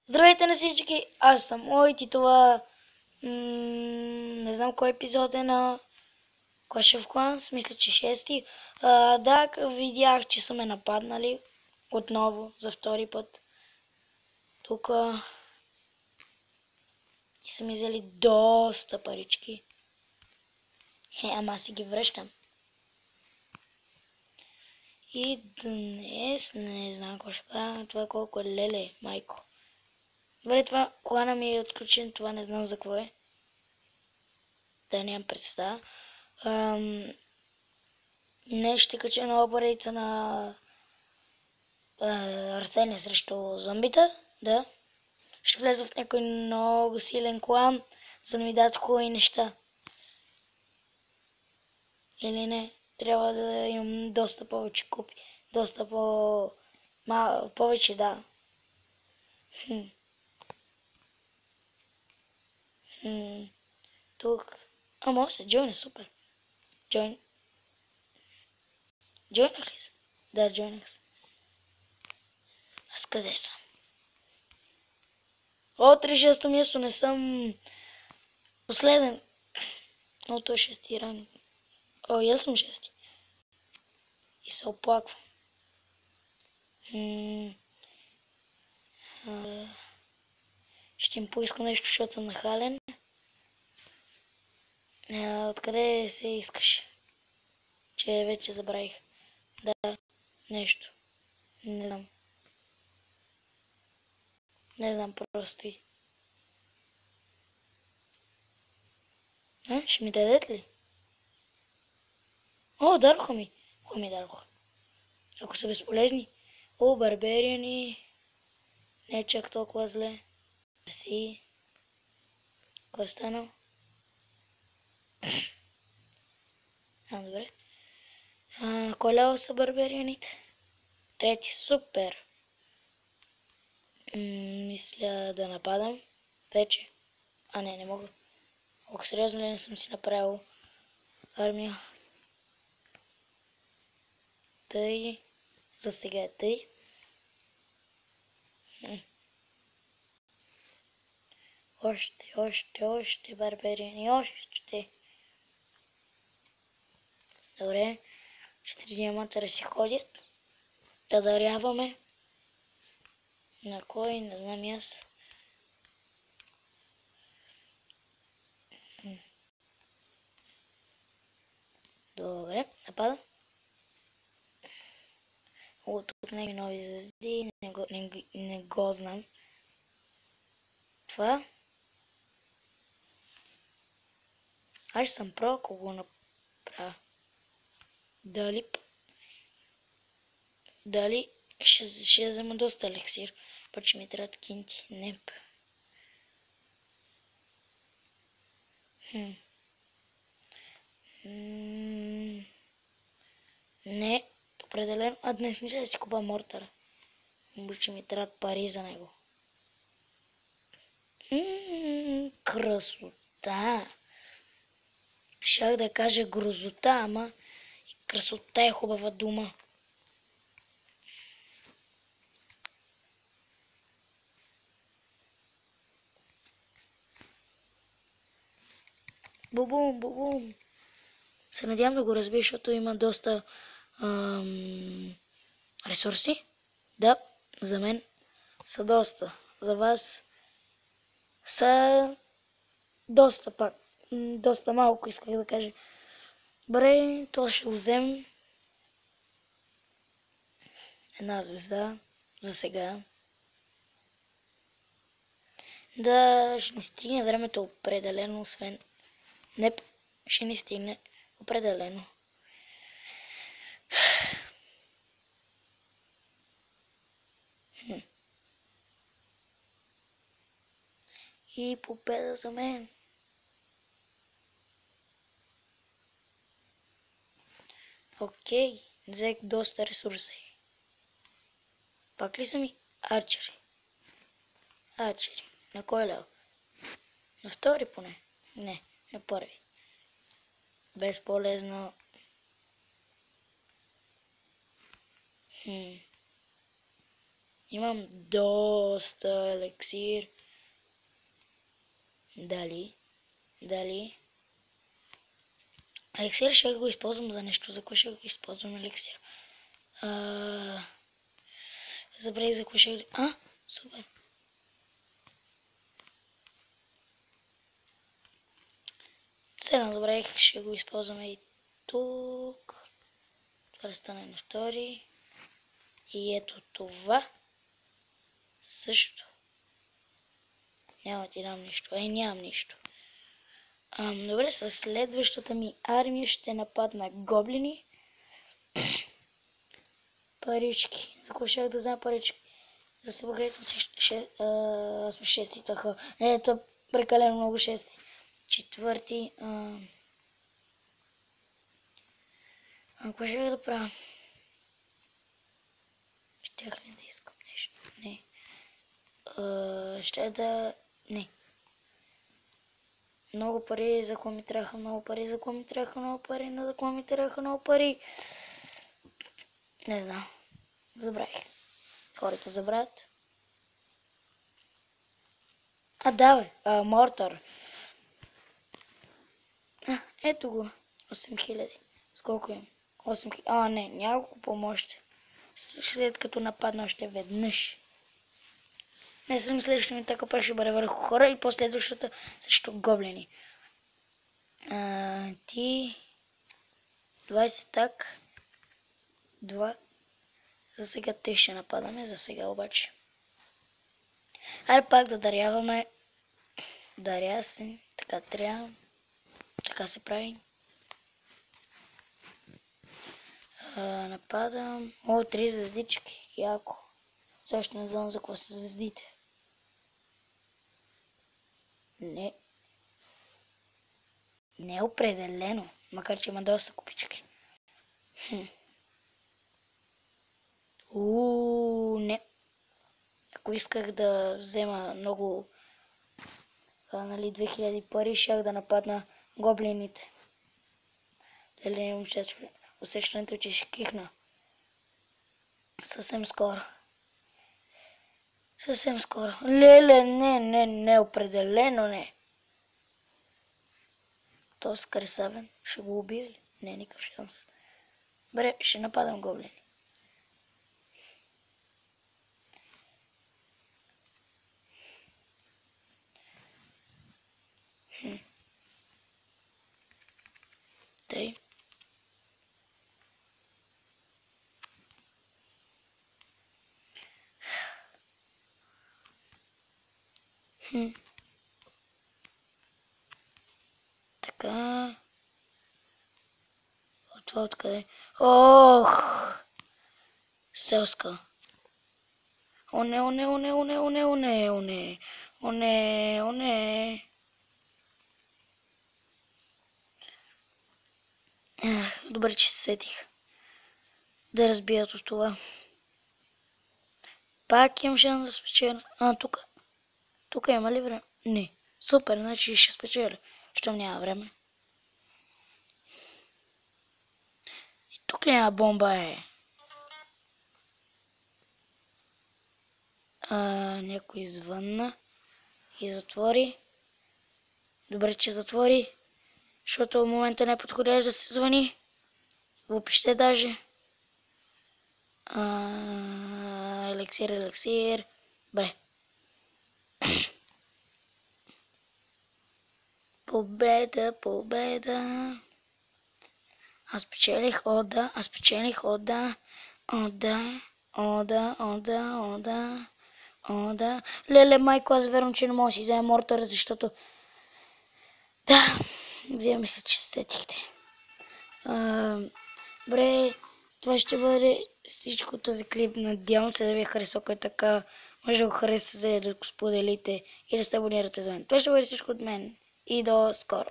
Здравейте на всички, аз съм Лойд и това не знам кой епизод е на Clash of Clans, мисля, че 6-ти. Да, видях, че са ме нападнали отново за втори път тук и са ми взели доста парички. Ама аз си ги връщам. И днес не знам какво ще правя, това колко е леле, майко. Добре, това клана ми е отключен, това не знам за какво е. Да, нямам представа. Днес ще кача нова поредица на Арсения срещу зомбита. Да. Ще влеза в някой много силен клан, за да ми дадат хубави неща. Или не? Трябва да имам доста повече купи. Доста повече, да. Тук. Може се джойна, супер. Джойнах ли се? Да, джойнах се. Аз къде съм? О, 36-то място, не съм последен. О, той е 6-ти ранг. О, аз съм 6-ти. И се оплаквам. Ще им поискам нещо, защото съм нахален. Откъде се искаш? Че вече забравих. Да, нещо. Не знам. Не знам, просто и. Ще ми дадете ли? О, дадоха ми. Какво ми дадоха? Ако са безполезни. О, барбериани. Не е чак толкова зле. Мерси. Кой е станал? Добре. Кой лево са барберианите? Трети, супер. Мисля да нападам. Вече. Не мога. Ох, сериозно ли не съм си направил армия? Тъй. За сега е тъй. Още барбериани, още. Добре. 4 диамантъра си ходят. Да даряваме. На кой? Не знам и аз. Добре, нападам. Тук не нови звезди, не го знам. Това. Аз съм про, ако го направя. Дали ще взема доста елексир. Път ще ми трябват кинти. Неп. Не, определено. Днес мисля да си купа мортъра. Ще ми трябват пари за него. Красота. Щях да кажа грозота, ама и красота е хубава дума. Бубум. Се надявам да го разбия, защото има доста ресурси. Да, за мен са доста. За вас са доста пак. Доста малко, исках да кажа. Добре, това ще го вземем. Една звезда. За сега. Да, ще ни стигне времето определено, освен... Не, ще ни стигне определено. И победа за мен. Окей, взех доста ресурси. Пак ли са ми арчери? На кой лево? На втори поне? Не, на първи. Безполезно. Имам доста елексир. Дали? Елексир ще го използвам за нещо. За кое ще го използвам елексир? Забравих за кое ще го... Супер. Сега забравих, ще го използваме и тук. Това да стане на втори. И ето това. Също. Няма ти дам нищо. Нямам нищо. Добре, със следващата ми армия ще нападна гоблини. Парички. За кой ще да взема парички? За събогретвам си 6 таха. Не, ето е прекалено много 6. Четвърти. Какво ще да правя? Щях ли да искам нещо? Не. Ще да... Не. Много пари, за кого ми трябваха много пари, за кого ми трябваха много пари, за кого ми трябваха много пари. Не знам. Забравих. Хората забравят. Да бе, Мортър. Ето го. 8000. Сколко им? 8000. Не, няколко помощи. След като нападна още веднъж. Не съм следващата ми така ще бъде върху хора и последващата също гоблини. Ти... 20 так. 2. За сега те ще нападаме, за сега обаче. Айде пак да даряваме. Даря се, така трябва. Така се прави. Нападам. 3 звездички. Яко. Също не знам за какво са звездите. Не. Не е определено. Макар че има доста купички. Не. Ако исках да взема много 2000 пари, щях да нападна гоблините. Дали не имам усещането, че ще кихна. Съвсем скоро. Леле, не, определено не. То с кресавен, ще го убия ли? Не, никакъв шанс. Бре, ще нападам гоблини. Тъй. Така. От това откъде? Селска. Оне. Добре, че се сетих. Да разбият от това. Пак имам шанс да спечеля. Тук има ли време? Не. Супер, значи ще спечеля. Щом няма време. И тук ли няма бомба някой извънна и затвори. Добре, че затвори. Защото в момента не е подходящ да се звъни. Въобще даже. Елексир. Бре. Победа. Аз спечелих, да. Леле, майко, аз вервам, че не мога да си взема Мортър, защото... Да, вие мисля, че се сетихте. Добре, това ще бъде всичко този клип. Надявам се да ви е харесал, който така може да го харесате, да го споделите и да се абонирате за мен. Това ще бъде всичко от мен и до скоро.